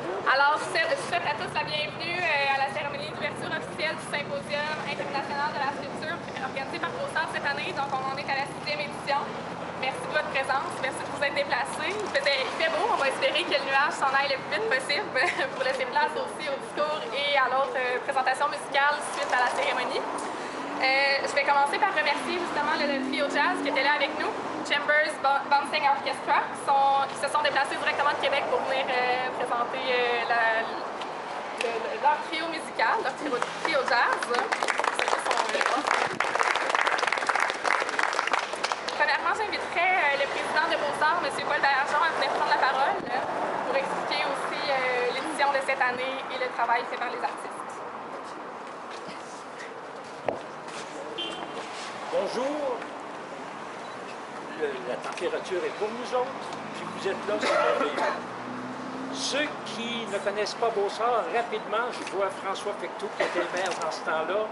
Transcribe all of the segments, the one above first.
Alors, je souhaite à tous la bienvenue à la cérémonie d'ouverture officielle du Symposium international de la sculpture organisé par Beausart cette année. Donc, on en est à la 6e édition. Merci de votre présence, merci de vous être déplacés. Il fait beau, on va espérer que le nuage s'en aille le plus vite possible pour laisser place aussi au discours et à l'autre présentation musicale suite à la cérémonie. Je vais commencer par remercier justement le trio jazz qui était là avec nous, Chambers Bouncing Orchestra, qui se sont déplacés directement de Québec pour venir présenter leur trio musical, leur trio jazz. Premièrement, j'inviterai le président de Beausart, M. Paul Bergeon, à venir prendre la parole pour expliquer aussi l'édition de cette année et le travail fait par les artistes. Bonjour, la température est pour nous autres, puis vous êtes là, c'est merveilleux. Ceux qui ne connaissent pas Beausart, rapidement, je vois François Fecteau qui était maire dans ce temps-là.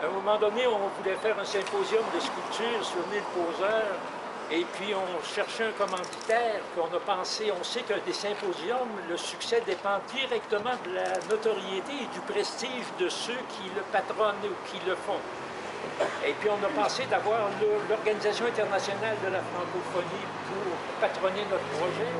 À un moment donné, on voulait faire un symposium de sculpture sur l'île Poseur, et puis on cherchait un commanditaire, puis on a pensé, on sait que des symposiums, le succès dépend directement de la notoriété et du prestige de ceux qui le patronnent ou qui le font. Et puis on a pensé d'avoir l'Organisation internationale de la francophonie pour patronner notre projet.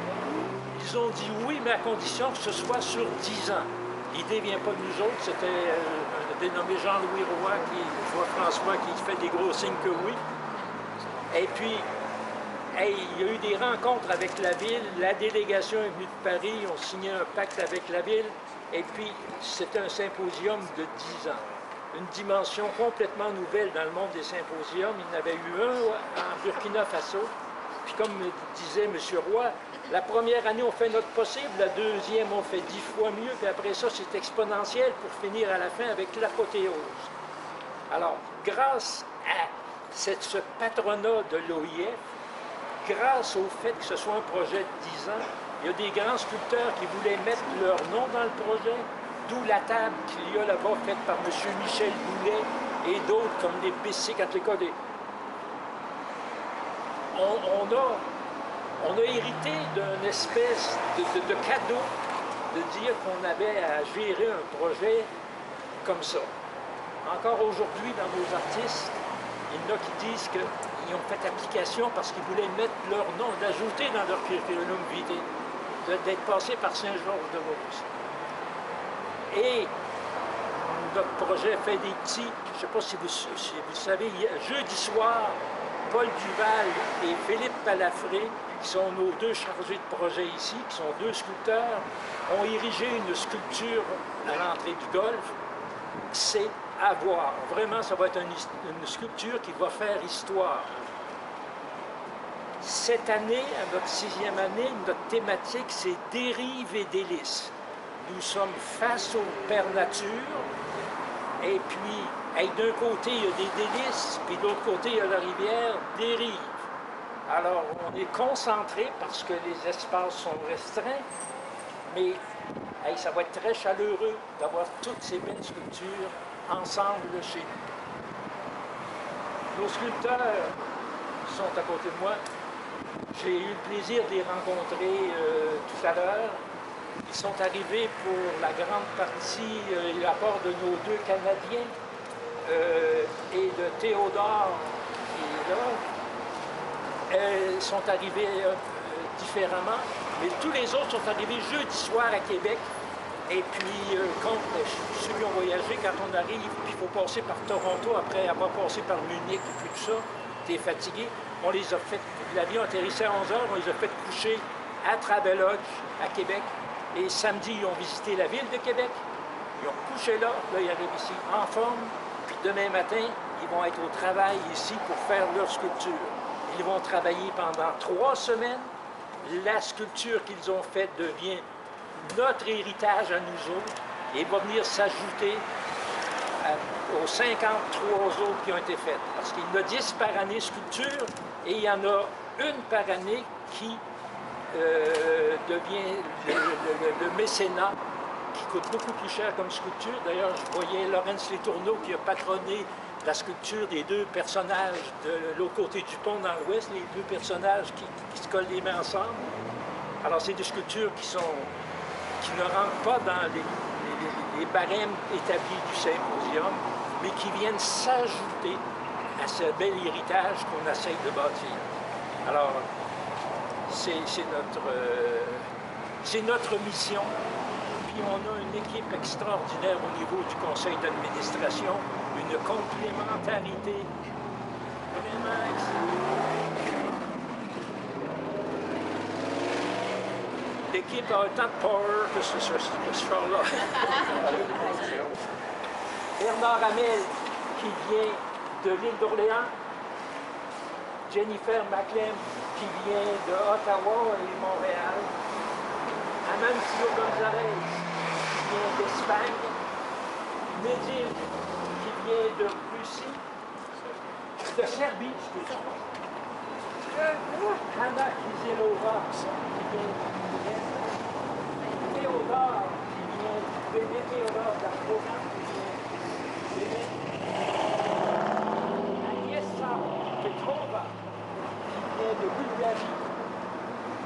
Ils ont dit oui, mais à condition que ce soit sur 10 ans. L'idée ne vient pas de nous autres, c'était un dénommé Jean-Louis Roy, je vois François qui fait des gros signes que oui. Et puis, il y a eu des rencontres avec la ville, la délégation est venue de Paris, on signait un pacte avec la ville, et puis c'était un symposium de 10 ans. Une dimension complètement nouvelle dans le monde des symposiums. Il y en avait eu un en Burkina Faso. Puis comme disait M. Roy, la première année, on fait notre possible, la deuxième, on fait 10 fois mieux, puis après ça, c'est exponentiel pour finir à la fin avec l'apothéose. Alors, grâce à ce patronat de l'OIF, grâce au fait que ce soit un projet de 10 ans, il y a des grands sculpteurs qui voulaient mettre leur nom dans le projet, d'où la table qu'il y a là-bas faite par M. Michel Boulet et d'autres comme des bicycles, en tout cas des... On a hérité d'une espèce de cadeau de dire qu'on avait à gérer un projet comme ça. Encore aujourd'hui, dans nos artistes, il y en a qui disent qu'ils ont fait application parce qu'ils voulaient mettre leur nom, d'ajouter dans leur curriculum vitae, d'être passés par Saint-Georges-de-Beauce. Et notre projet fait des petits, je ne sais pas si vous savez, jeudi soir, Paul Duval et Philippe Palafré, qui sont nos deux chargés de projet ici, qui sont deux sculpteurs, ont érigé une sculpture à l'entrée du golfe. C'est à voir. Vraiment, ça va être une sculpture qui va faire histoire. Cette année, à notre 6e année, notre thématique, c'est dérive et délices. Nous sommes face au Père Nature, et puis d'un côté il y a des délices, puis de l'autre côté il y a la rivière, des rives. Alors on est concentré parce que les espaces sont restreints, mais ça va être très chaleureux d'avoir toutes ces belles sculptures ensemble chez nous. Nos sculpteurs sont à côté de moi. J'ai eu le plaisir de les rencontrer tout à l'heure. Ils sont arrivés pour la grande partie, à part de nos deux Canadiens et de Théodore qui est là. Ils sont arrivés différemment, mais tous les autres sont arrivés jeudi soir à Québec. Et puis, comme ceux qui ont voyagé, quand on arrive, puis il faut passer par Toronto après avoir passé par Munich et puis tout ça, t'es fatigué. On les a fait, l'avion atterrissait à 11 h, on les a fait coucher à Travelodge, à Québec. Et samedi, ils ont visité la ville de Québec. Ils ont couché là, ils arrivent ici en forme. Puis demain matin, ils vont être au travail ici pour faire leur sculpture. Ils vont travailler pendant 3 semaines. La sculpture qu'ils ont faite devient notre héritage à nous autres et va venir s'ajouter aux 53 autres qui ont été faites. Parce qu'il y en a 10 par année sculpture et il y en a une par année qui devient le mécénat, qui coûte beaucoup plus cher comme sculpture. D'ailleurs, je voyais Laurence Letourneau qui a patronné la sculpture des deux personnages de l'autre côté du pont dans l'ouest, les deux personnages qui se collent les mains ensemble. Alors, c'est des sculptures qui qui ne rentrent pas dans les barèmes établis du symposium, mais qui viennent s'ajouter à ce bel héritage qu'on essaye de bâtir. Alors, c'est notre mission. Puis on a une équipe extraordinaire au niveau du conseil d'administration, une complémentarité vraiment excellente. L'équipe a autant de power que ce soir-là. Bernard Hamel, qui vient de l'île d'Orléans. Jennifer McLem, qui vient de Ottawa et Montréal. Amancio Gonzalez, qui vient d'Espagne. Nedim, qui vient de Russie. De Serbie, excusez-moi. Anna Kizilova, qui vient de Grèce. Théodore, qui vient du Bénin. Théodore d'Arcona, qui vient du Bénin. Agnesa Petrova, qui vient de Bulgarie.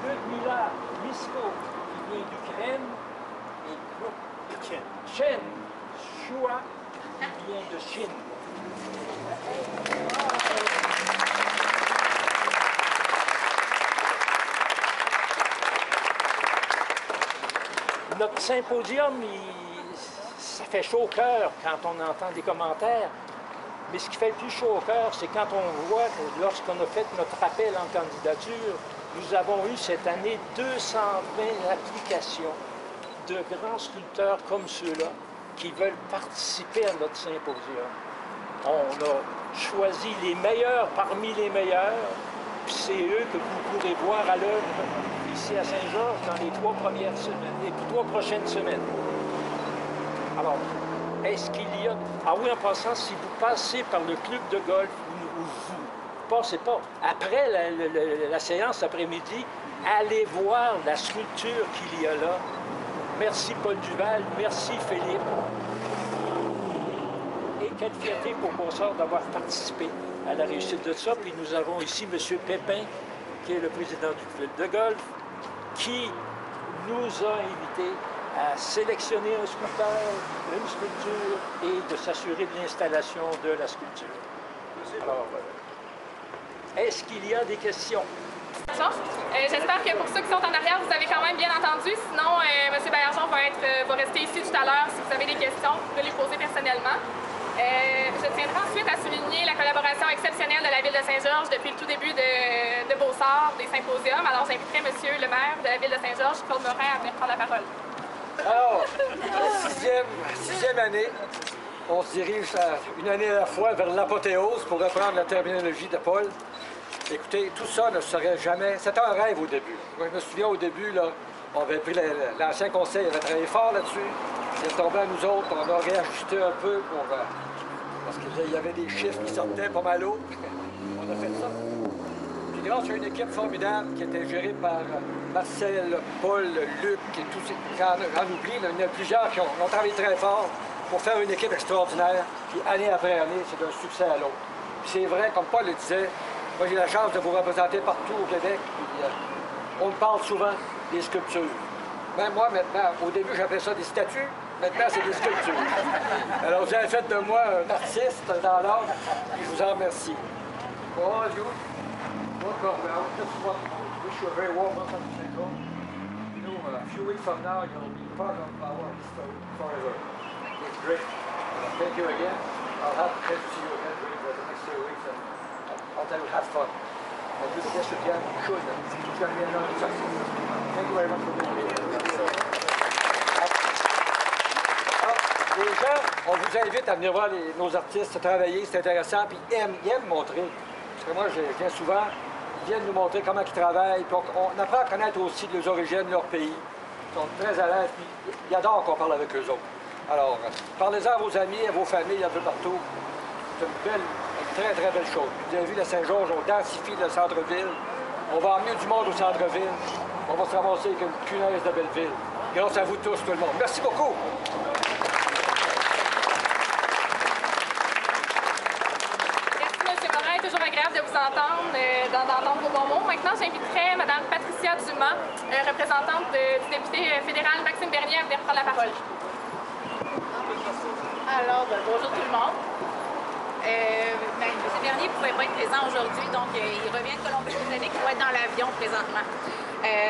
Ludmila Misko, qui vient d'Ukraine. Et Chen Shua, qui vient de Chine. Notre symposium, ça fait chaud au cœur quand on entend des commentaires. Mais ce qui fait le plus chaud au cœur, c'est quand on voit que lorsqu'on a fait notre appel en candidature, nous avons eu cette année 220 applications de grands sculpteurs comme ceux-là qui veulent participer à notre symposium. On a choisi les meilleurs parmi les meilleurs, puis c'est eux que vous pourrez voir à l'œuvre ici à Saint-Georges dans les 3 premières semaines, les 3 prochaines semaines. Alors, est-ce qu'il y a... Ah oui, en passant, si vous passez par le club de golf ou vous passez pas, après la séance après-midi, allez voir la sculpture qu'il y a là. Merci Paul Duval, merci Philippe. Et quelle fierté pour Beausort d'avoir participé à la réussite de ça. Puis nous avons ici M. Pépin, qui est le président du club de golf, qui nous a invités à sélectionner un sculpteur, une sculpture et de s'assurer de l'installation de la sculpture. Alors, est-ce qu'il y a des questions? J'espère que pour ceux qui sont en arrière, vous avez quand même bien entendu. Sinon, M. Baillargeon va rester ici tout à l'heure. Si vous avez des questions, vous pouvez les poser personnellement. Je tiendrai ensuite à souligner la collaboration exceptionnelle de la Ville de Saint-Georges depuis le tout début de Beausort, des symposiums. Alors, j'inviterai M. le maire de la Ville de Saint-Georges, Claude Morin, à venir prendre la parole. Alors, sixième année, on se dirige une année à la fois vers l'apothéose pour reprendre la terminologie de Paul. Écoutez, tout ça ne serait jamais... C'était un rêve au début. Moi, je me souviens au début, là, on avait pris l'ancien conseil, avait travaillé fort là-dessus. Il est tombé à nous autres, on a réajusté un peu parce qu'il y avait des chiffres qui sortaient pas mal haut. On a fait ça. Puis grâce à une équipe formidable qui était gérée par Marcel, Paul, Luc et tous ces... J'en oublie, il y en a plusieurs qui ont travaillé très fort pour faire une équipe extraordinaire. Puis année après année, c'est d'un succès à l'autre. Puis c'est vrai, comme Paul le disait, moi j'ai la chance de vous représenter partout au Québec. Puis, on me parle souvent des sculptures. Même moi, maintenant, au début, j'appelais ça des statues. Maintenant, c'est des sculptures. Alors, vous avez fait de moi un artiste dans l'art, et je vous en remercie. Oh, you. Welcome. I just want to wish you a very warm welcome to St. Paul. You know, a few weeks from now, you'll be part of our history forever. It's great. Thank you again. I'll have to see you again during the next 2 weeks, and I'll tell you, have fun. And do the best you can. You should. It's going to be another success. Thank you very much for being here. Les gens, on vous invite à venir voir nos artistes travailler, c'est intéressant, puis ils aiment montrer. Parce que moi, je viens souvent, ils viennent nous montrer comment ils travaillent, puis on apprend à connaître aussi leurs origines, leur pays. Ils sont très à l'aise, puis ils adorent qu'on parle avec eux autres. Alors, parlez-en à vos amis, à vos familles, un peu partout. C'est une très, très belle chose. Vous avez vu, la Saint-Georges, on densifie le centre-ville. On va emmener du monde au centre-ville. On va se ramasser avec une punaise de belle ville. Grâce à vous tous, tout le monde. Merci beaucoup. Merci, M. Morin. Toujours agréable. agréable de vous entendre, d'entendre vos bons mots. Maintenant, j'inviterai Mme Patricia Dumas, représentante du député fédéral Maxime Bernier, à venir prendre la parole. Alors, bonjour tout le monde. M. Bernier ne pouvait pas être présent aujourd'hui, donc il revient de Colombie-Britannique pour être dans l'avion présentement.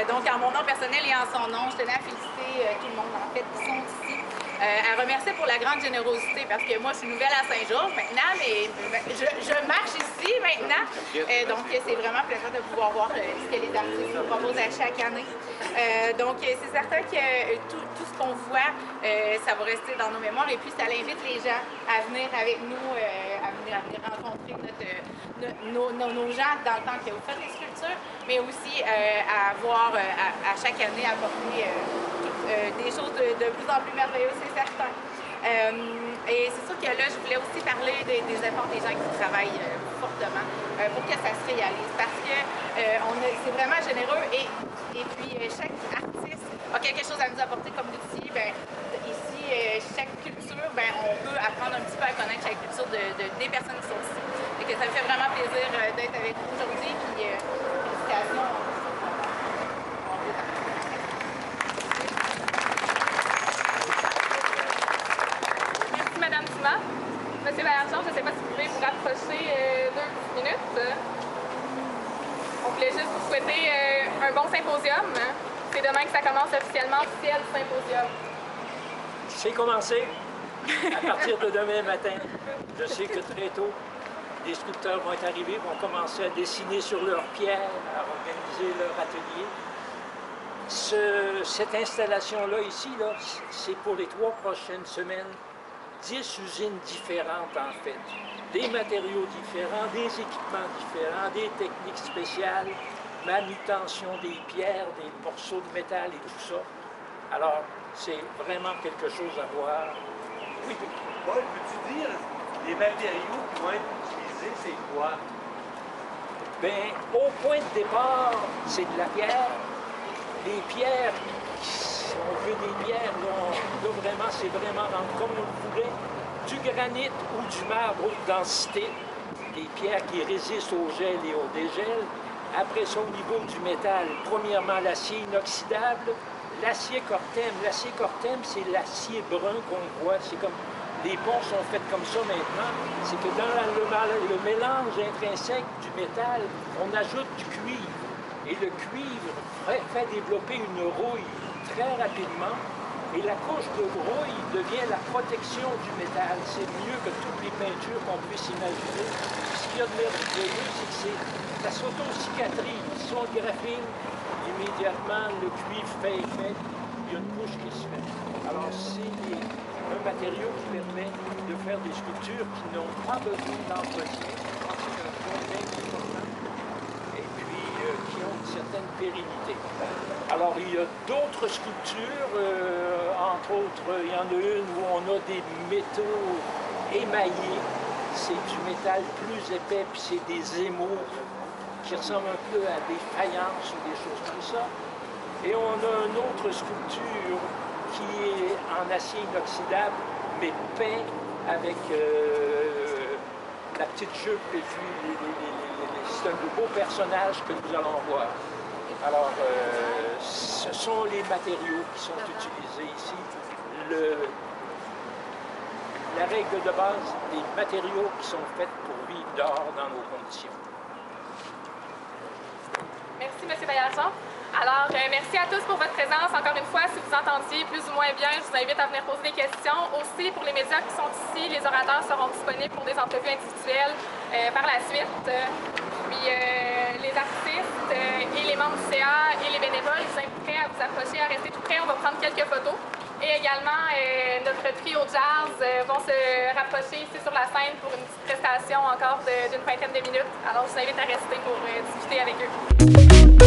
Donc, en mon nom personnel et en son nom, je tenais à féliciter tout le monde, en fait, qui sont ici. À remercier pour la grande générosité, parce que moi, je suis nouvelle à Saint-Georges maintenant, mais je marche ici maintenant. Donc, c'est vraiment plaisant de pouvoir voir ce que les artistes nous proposent à chaque année. Donc, c'est certain que tout ce qu'on voit, ça va rester dans nos mémoires, et puis ça invite les gens à venir avec nous, à venir rencontrer nos gens dans le temps que vous faites les sculptures, mais aussi à voir à chaque année apporter des choses de plus en plus merveilleuses, c'est certain. Et c'est sûr que là, je voulais aussi parler des efforts des gens qui travaillent fortement pour que ça se réalise, parce que c'est vraiment généreux et puis chaque artiste a quelque chose à nous apporter comme outil. Ici, chaque culture, on peut apprendre un petit peu à connaître chaque culture des personnes qui sont ici. Et que ça me fait vraiment plaisir d'être avec vous aujourd'hui, puis félicitations. Madame Dumas. Monsieur Vallargeon, je ne sais pas si vous pouvez vous rapprocher 2 minutes. On voulait juste vous souhaiter un bon symposium. C'est demain que ça commence officiellement, officiel symposium. C'est commencé à partir de demain matin. Je sais que très tôt, des sculpteurs vont être arrivés, vont commencer à dessiner sur leurs pierres, à organiser leur atelier. Cette installation-là, ici, c'est pour les 3 prochaines semaines. 10 usines différentes, en fait. Des matériaux différents, des équipements différents, des techniques spéciales, manutention des pierres, des morceaux de métal et tout ça. Alors, c'est vraiment quelque chose à voir. Oui, Paul, peux-tu dire les matériaux qui vont être utilisés, c'est quoi? Bien, au point de départ, c'est de la pierre. Les pierres, on veut des pierres, là vraiment, c'est vraiment comme on le voulait, du granit ou du marbre haute densité, des pierres qui résistent au gel et au dégel. Après ça, au niveau du métal, premièrement, l'acier inoxydable, l'acier cortem. L'acier cortem, c'est l'acier brun qu'on voit. C'est comme les ponts sont faits comme ça maintenant. C'est que dans le mélange intrinsèque du métal, on ajoute du cuivre. Et le cuivre fait développer une rouille très rapidement. Et la couche de rouille devient la protection du métal. C'est mieux que toutes les peintures qu'on puisse imaginer. Ce qu'il y a de merveilleux, c'est que ça s'auto-cicatrise. Si on le graphine, immédiatement, le cuivre fait effet, il y a une couche qui se fait. Alors, c'est un matériau qui permet de faire des sculptures qui n'ont pas besoin d'entretien. Je pense que c'est un point important. Et puis, qui ont une certaine pérennité. Alors, il y a d'autres sculptures, entre autres, il y en a une où on a des métaux émaillés. C'est du métal plus épais, puis c'est des émaux qui ressemblent un peu à des faïences ou des choses comme ça. Et on a une autre sculpture qui est en acier inoxydable, mais peint avec la petite jupe et puis c'est un beau personnage que nous allons voir. Alors, ce sont les matériaux qui sont utilisés ici. La règle de base, des matériaux qui sont faits pour vivre dehors dans nos conditions. Merci, M. Vallargeon. Alors, merci à tous pour votre présence. Encore une fois, si vous entendiez plus ou moins bien, je vous invite à venir poser des questions. Aussi, pour les médias qui sont ici, les orateurs seront disponibles pour des entrevues individuelles par la suite. Puis, les artistes et les membres du CA et les bénévoles, je vous inviterai à vous approcher, à rester tout près. On va prendre quelques photos. Et également, notre trio jazz vont se rapprocher ici sur la scène pour une petite prestation encore d'une vingtaine de minutes. Alors, je vous invite à rester pour discuter avec eux.